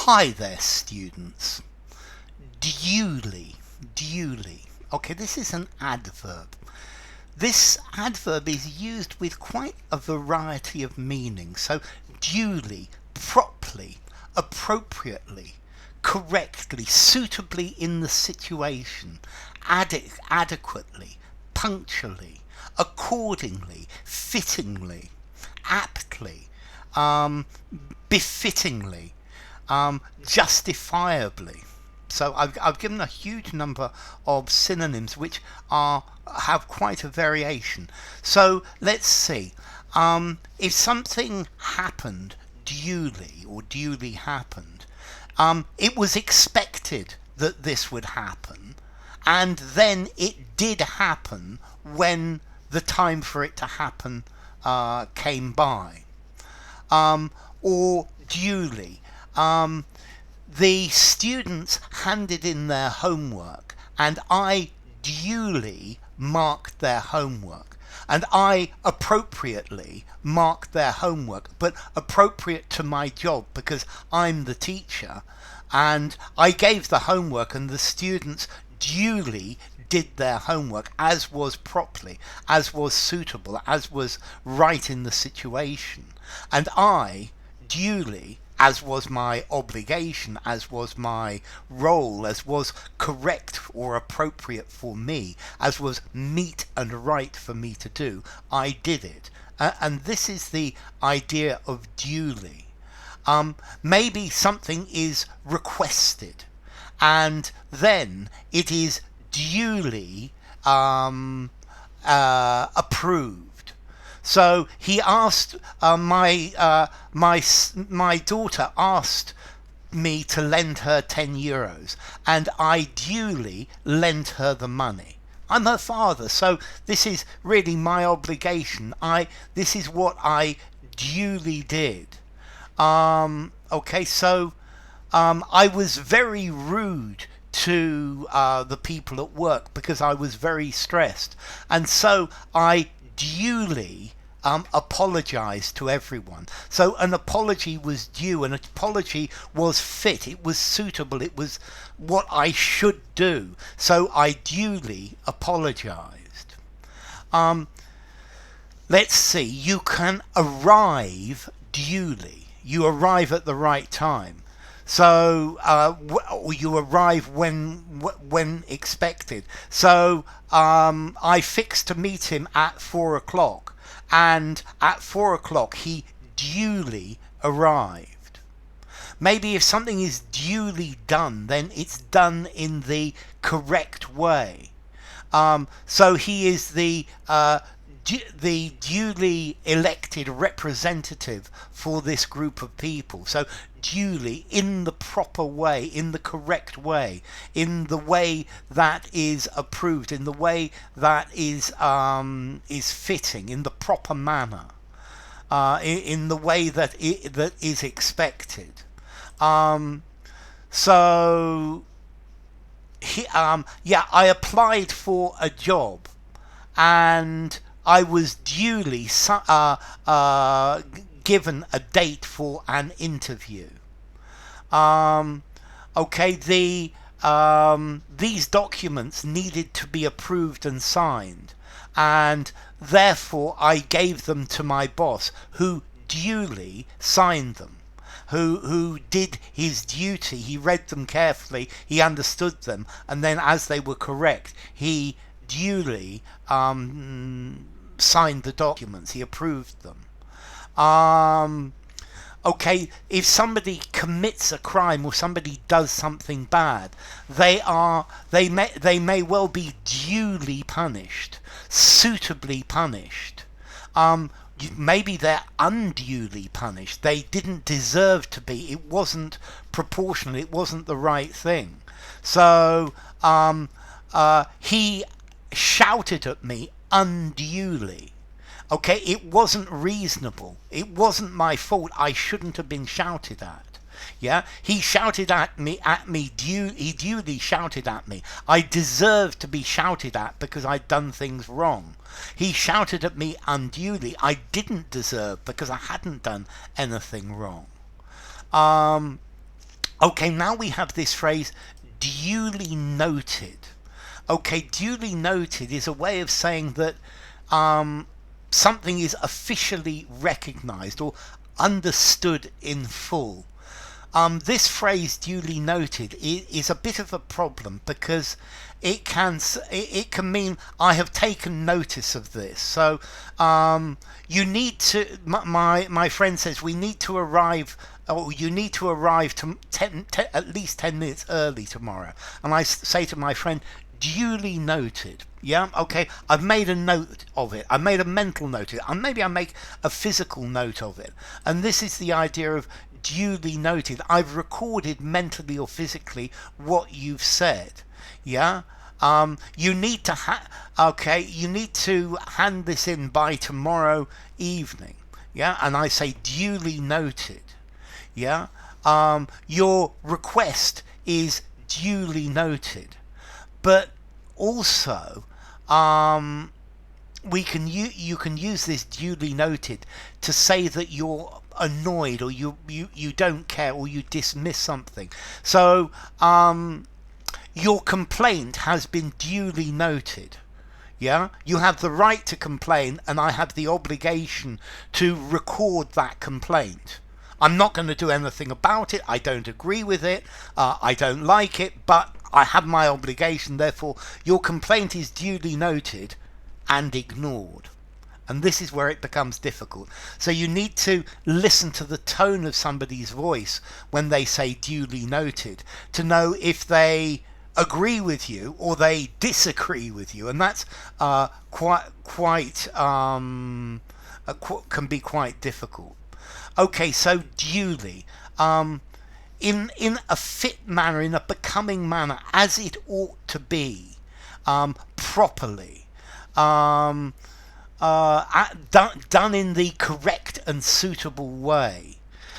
Hi there, students. Duly, duly. Okay, this is an adverb. This adverb is used with quite a variety of meanings. So, duly, properly, appropriately, correctly, suitably in the situation, adequately, punctually, accordingly, fittingly, aptly, befittingly, justifiably. So I've given a huge number of synonyms which have quite a variation. So let's see. If something happened duly or duly happened, it was expected that this would happen, and then it did happen when the time for it to happen came by. Or duly. The students handed in their homework and I duly marked their homework. And I appropriately marked their homework, but appropriate to my job because I'm the teacher. And I gave the homework and the students duly did their homework as was properly, as was suitable, as was right in the situation. And I duly, as was my obligation, as was my role, as was correct or appropriate for me, as was meet and right for me to do, I did it. And this is the idea of duly. Maybe something is requested and then it is duly approved. So he asked my daughter asked me to lend her €10, and I duly lent her the money. I'm her father, so this is really my obligation. This is what I duly did. Okay, so I was very rude to the people at work because I was very stressed, and so I duly apologized to everyone. So an apology was due, an apology was fit, it was suitable, it was what I should do. So I duly apologized. Let's see, you can arrive duly. You arrive at the right time. So you arrive when expected. So I fixed to meet him at 4 o'clock, and at 4 o'clock he duly arrived. Maybe if something is duly done, then it's done in the correct way. So he is the duly elected representative for this group of people. So duly, in the proper way, in the correct way, in the way that is approved, in the way that is fitting, in the proper manner, in the way that is expected. So I applied for a job, and I was duly given a date for an interview. Okay, these documents needed to be approved and signed, and therefore I gave them to my boss, who duly signed them, who did his duty. He read them carefully, he understood them, and then as they were correct, he duly signed the documents, he approved them. Okay, if somebody commits a crime or somebody does something bad, they may well be duly punished, suitably punished. Maybe they're unduly punished. They didn't deserve to be. It wasn't proportional. It wasn't the right thing. So he shouted at me unduly. Okay, it wasn't reasonable. It wasn't my fault. I shouldn't have been shouted at. Yeah, he shouted at me. He duly shouted at me. I deserved to be shouted at because I'd done things wrong. He shouted at me unduly. I didn't deserve because I hadn't done anything wrong. Okay, now we have this phrase, duly noted. Okay, duly noted is a way of saying that something is officially recognized or understood in full. This phrase duly noted is a bit of a problem because it can mean I have taken notice of this. So you need to, my friend says we need to arrive, or you need to arrive to at least 10 minutes early tomorrow. And I say to my friend, duly noted. Yeah, okay, I've made a note of it. I made a mental note of it. And maybe I make a physical note of it. And this is the idea of duly noted. I've recorded mentally or physically what you've said. Yeah. You need to you need to hand this in by tomorrow evening. Yeah, and I say duly noted. Yeah. Your request is duly noted. But also, you can use this duly noted to say that you're annoyed, or you don't care, or you dismiss something. So your complaint has been duly noted. Yeah, you have the right to complain, and I have the obligation to record that complaint. I'm not going to do anything about it. I don't agree with it. I don't like it, but I have my obligation. Therefore, your complaint is duly noted and ignored. And this is where it becomes difficult. So you need to listen to the tone of somebody's voice when they say duly noted to know if they agree with you or they disagree with you. And that's can be quite difficult. Okay, so duly, in a fit manner, in a becoming manner, as it ought to be, properly, done in the correct and suitable way.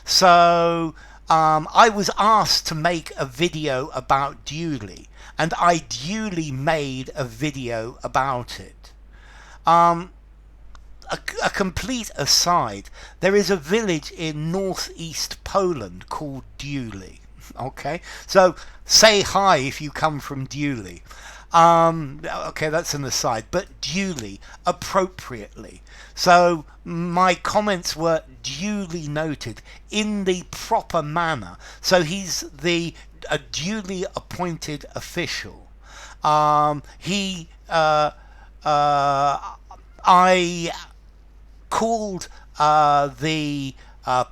So I was asked to make a video about duly, and I duly made a video about it. A complete aside, there is a village in northeast Poland called Duly. Okay, so say hi if you come from Duly. Okay, that's an aside, but duly, appropriately. So my comments were duly noted in the proper manner. So he's a duly appointed official. I called the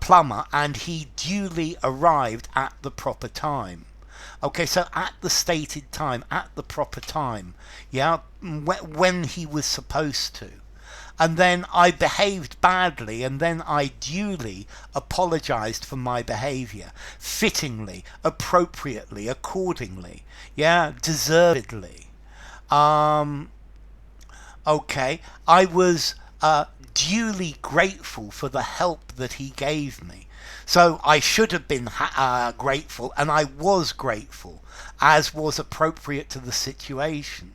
plumber, and he duly arrived at the proper time. Okay, so at the stated time, at the proper time, yeah, when he was supposed to. And then I behaved badly, and then I duly apologized for my behavior, fittingly, appropriately, accordingly, yeah, deservedly. Okay, I was duly grateful for the help that he gave me. So I should have been grateful, and I was grateful, as was appropriate to the situation.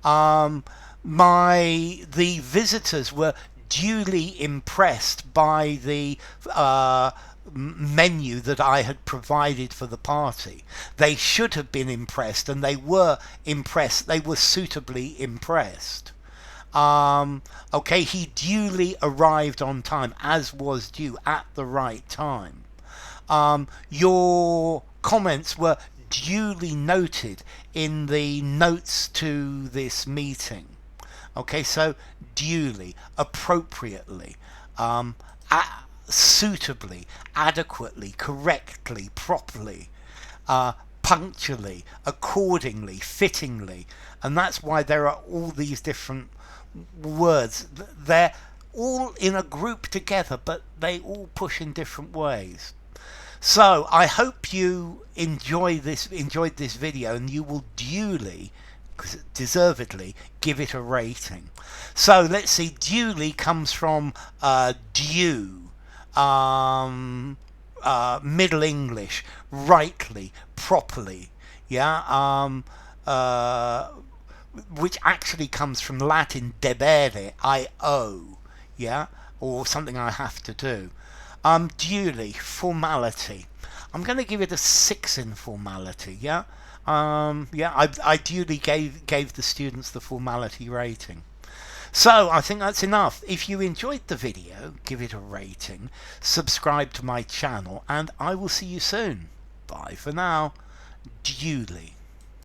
The visitors were duly impressed by the menu that I had provided for the party. They should have been impressed, and they were impressed. They were suitably impressed. Okay, he duly arrived on time, as was due, at the right time. Your comments were duly noted in the notes to this meeting. Okay, so duly, appropriately, suitably, adequately, correctly, properly, punctually, accordingly, fittingly. And that's why there are all these different words. They're all in a group together, but they all push in different ways. So I hope you enjoyed this video, and you will duly, deservedly, give it a rating. So let's see, duly comes from due, Middle English, rightly, properly, yeah, which actually comes from Latin debere, I owe, yeah, or something I have to do. Duly, formality. I'm going to give it a 6 in formality. Yeah. Yeah, I duly gave the students the formality rating. So I think that's enough. If you enjoyed the video, give it a rating, subscribe to my channel, and I will see you soon. Bye for now. Duly.